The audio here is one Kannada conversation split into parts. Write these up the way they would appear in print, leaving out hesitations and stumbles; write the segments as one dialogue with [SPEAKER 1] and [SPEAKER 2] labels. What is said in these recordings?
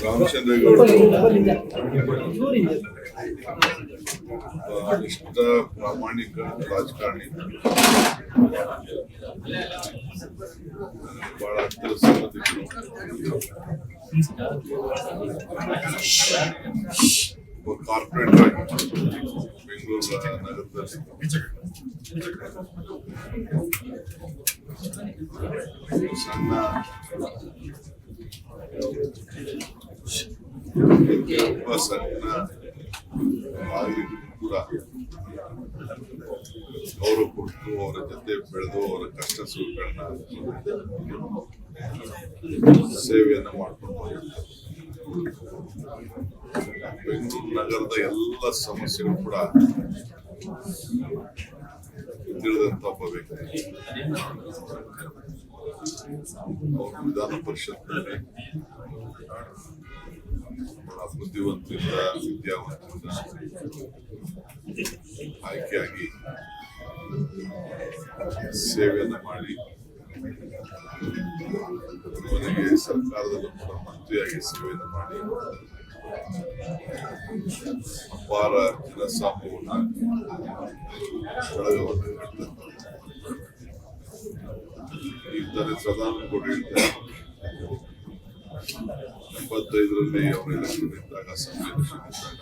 [SPEAKER 1] ರಾಮಚಂದ್ರೇಗೌಡರು ನಿಷ್ಠ ಪ್ರಾಮಾಣಿಕ ರಾಜಕಾರಣಿ, ಬಹಳ ಹತ್ತಿರ ಸಂಬಂಧಿಕರು, ಒಬ್ಬ ಕಾರ್ಪೊರೇಟರ್ ಆಗಿ ಬೆಂಗಳೂರು ನಗರದಲ್ಲಿ ಸಣ್ಣ ನಾಗರಿಕರು ಕೂಡ ಗೌರವ ಕೊಟ್ಟು ಅವರ ಜೊತೆ ಬೆಳೆದು ಅವರ ಕಷ್ಟ ಸುಖಗಳನ್ನ ಸೇವೆಯನ್ನ ಮಾಡ್ಕೊಂಡು ಹೋಗಿರ್ತಾರೆ. ಬೆಂಗಳೂರು ನಗರದ ಎಲ್ಲ ಸಮಸ್ಯೆಗಳು ಕೂಡ ತಿಳಿದಂತ ಒಬ್ಬ ವ್ಯಕ್ತಿ. ಅವರು ವಿಧಾನ ಪರಿಷತ್ನಲ್ಲಿ ಬುದ್ಧಿವಂತರಿಂದ ವಿದ್ಯಾವಂತರಿಂದ ಆಯ್ಕೆಯಾಗಿ ಸೇವೆಯನ್ನು ಮಾಡಿ ಕೊನೆಗೆ ಸರ್ಕಾರದಲ್ಲೂ ಕೂಡ ಮಂತ್ರಿಯಾಗಿ ಸೇವೆಯನ್ನು ಮಾಡಿ ಅಪಾರ ಜನಸಾಮೂಹ್ಯವನ್ನು ಬಳಗವನ್ನು ನೀಡಿದಂತ ಇದ್ದಾರೆ. ಸದಾನಂದಗೌಡರು ಹೇಳ್ತಾರೆ 75ರಲ್ಲಿ ಅವರು ಎಲೆಕ್ಷನ್ ಇದ್ದಾಗ, ಅಸೆಂಬ್ಲಿ ಎಲೆಕ್ಷನ್ ಇದ್ದಾಗ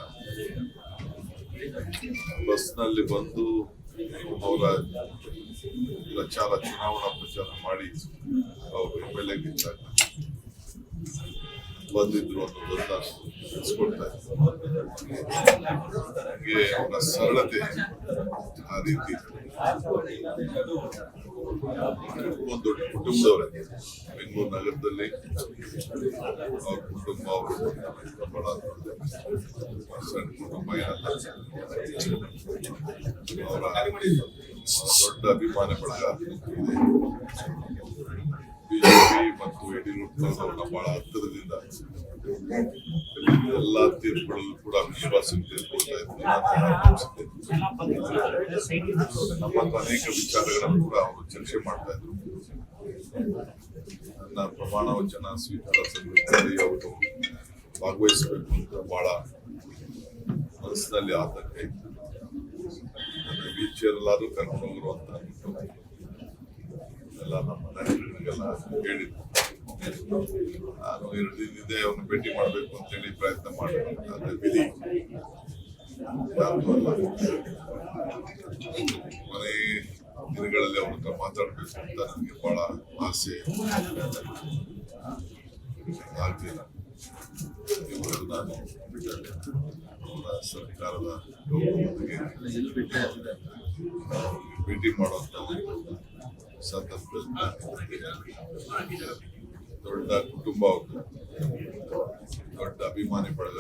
[SPEAKER 1] ಬಸ್ನಲ್ಲಿ ಬಂದು ಅವರ ಚುನಾವಣಾ ಪ್ರಚಾರ ಮಾಡಿ ಅವರು MLA ಗಿದ್ದಾಗ ಬಂದಿದ್ರು ಅನ್ನೋದನ್ನ ನೆನೆಸ್ಕೊಳ್ತಾ ಇದ್ದಾರೆ. ಹಾಗೆ ಅವರ ಸರಳತೆ ಆ ರೀತಿ ಒಂದು ದೊಡ್ಡ ಕುಟುಂಬದವರೇ ಬೆಂಗಳೂರು ನಗರದಲ್ಲಿ ಅವ್ರ ಕುಟುಂಬ ಅವರು ಬಹಳ ಸಣ್ಣ ಕುಟುಂಬ ಏನಲ್ಲ, ಅವರ ದೊಡ್ಡ ಅಭಿಮಾನ ಬಳಗ ಇದೆ. ಬಿಜೆಪಿ ಮತ್ತು ಯಡಿಯೂರಪ್ಪನವರನ್ನ ಬಹಳ ಹತ್ತಿರದಿಂದ ಎಲ್ಲಾ ತೀರ್ಪುಗಳಲ್ಲೂ ಕೂಡ ವಿಶ್ವಾಸ ತೆಗೆದುಕೊಳ್ತಾ ಇದ್ರು. ನಮ್ಮ ಅನೇಕ ವಿಚಾರಗಳನ್ನು ಕೂಡ ಅವರು ಚರ್ಚೆ ಮಾಡ್ತಾ ಇದ್ರು. ನನ್ನ ಪ್ರಮಾಣ ವಚನ ಸ್ವೀಕಾರ ಸಂದರ್ಭದಲ್ಲಿ ಅವರು ಭಾಗವಹಿಸಬೇಕು ಅಂತ ಬಹಳ ಮನಸ್ಸಿನಲ್ಲಿ ಆತಂಕ ಇತ್ತು. ನನ್ನ ವೀಲ್ ಚೇರ್ ಎಲ್ಲಾದ್ರೂ ಕರ್ಕೊಂಡು ಹೋಗ್ರು ಅಂತ ಎಲ್ಲ ನಮ್ಮ ನಾಯಕರಿಗೆಲ್ಲ ಹೇಳಿದ್ರು. ನಾನು 2 ದಿನದಿಂದ ಅವನು ಭೇಟಿ ಮಾಡಬೇಕು ಅಂತ ಹೇಳಿ ಪ್ರಯತ್ನ ಮಾಡಿದೆ. ಆದ್ರೆ ವಿಧಿ ಮನೆ ದಿನಗಳಲ್ಲಿ ಅವ್ರ ಹತ್ರ ಮಾತಾಡ್ಬೇಕು ಅಂತ ನನಗೆ ಬಹಳ ಆಸೆ ಆಗ್ಲಿಲ್ಲ. ಇವರು ನಾನು ಅವರ ಸರ್ಕಾರದ ಭೇಟಿ ಮಾಡುವಂತ ಸಂದರ್ಭದಲ್ಲಿ ದೊಡ್ಡ ಕುಟುಂಬ, ದೊಡ್ಡ ಅಭಿಮಾನಿ ಬಳಗ,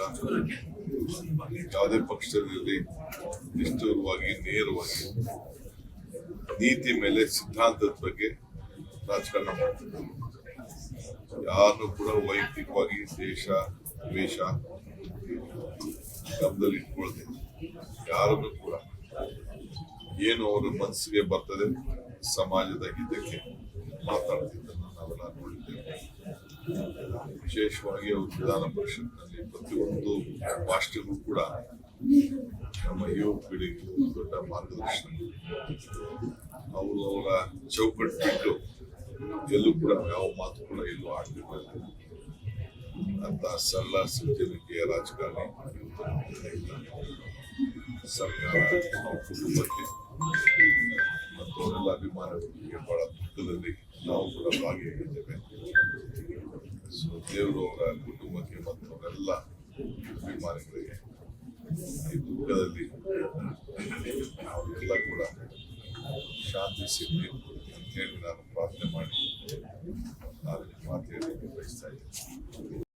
[SPEAKER 1] ಯಾವುದೇ ಪಕ್ಷದಲ್ಲಿ ನಿಷ್ಠುರವಾಗಿ ನೇರವಾಗಿ ನೀತಿ ಮೇಲೆ ಸಿದ್ಧಾಂತದ ಬಗ್ಗೆ ರಾಜಕಾರಣ ಮಾಡ್ತಾರೆ. ಯಾರನ್ನು ಕೂಡ ವೈಯಕ್ತಿಕವಾಗಿ ದೇಶ ದ್ವೇಷ ಗಮನದಲ್ಲಿ ಇಟ್ಕೊಳ್ದೆ ಯಾರನ್ನು ಕೂಡ ಏನು ಅವರ ಮನಸ್ಸಿಗೆ ಬರ್ತದೆ ಸಮಾಜದ ಹಿತಕ್ಕೆ ಮಾತಾಡ್ತಿದ್ದನ್ನು ನಾವೆಲ್ಲ ನೋಡಿದ್ದೇವೆ. ವಿಶೇಷವಾಗಿ ಅವರು ವಿಧಾನ ಪರಿಷತ್ನಲ್ಲಿ ಪ್ರತಿಯೊಂದು ಭಾಷೆಗೂ ಕೂಡ ನಮ್ಮ ಯುವ ಪೀಳಿಗೆ ದೊಡ್ಡ ಮಾರ್ಗದರ್ಶನ. ಅವರು ಅವರ ಚೌಕಟ್ಟು ಬಿಟ್ಟು ಎಲ್ಲೂ ಕೂಡ ಯಾವ ಮಾತು ಕೂಡ ಎಲ್ಲೂ ಆಡ್ತಿರಲಿಲ್ಲ. ಅಂತ ಸರಳ ಸಜ್ಜನಿಕೆಯ ರಾಜಕಾರಣಿ ಸರ್ಕಾರ ನಮ್ಮ ಕುಟುಂಬಕ್ಕೆ ಮತ್ತು ಅವರೆಲ್ಲ ಅಭಿಮಾನಿಗಳಿಗೆ ಬಹಳ ದುಃಖದಲ್ಲಿ ನಾವು ಕೂಡ ಭಾಗಿಯಾಗಿದ್ದೇವೆ. ದೇವರು ಅವರ ಕುಟುಂಬಕ್ಕೆ ಮತ್ತು ಅವರೆಲ್ಲ ಅಭಿಮಾನಿಗಳಿಗೆ ಈ ದುಃಖದಲ್ಲಿ ಅವರೆಲ್ಲ ಕೂಡ ಶಾಂತಿ ಸಿಗಲಿ ಅಂತ ಹೇಳಿ ನಾನು ಪ್ರಾರ್ಥನೆ ಮಾಡಿ ನಾನು ಮಾತು ಹೇಳಿ ಬಯಸ್ತಾ ಇದ್ದೇನೆ.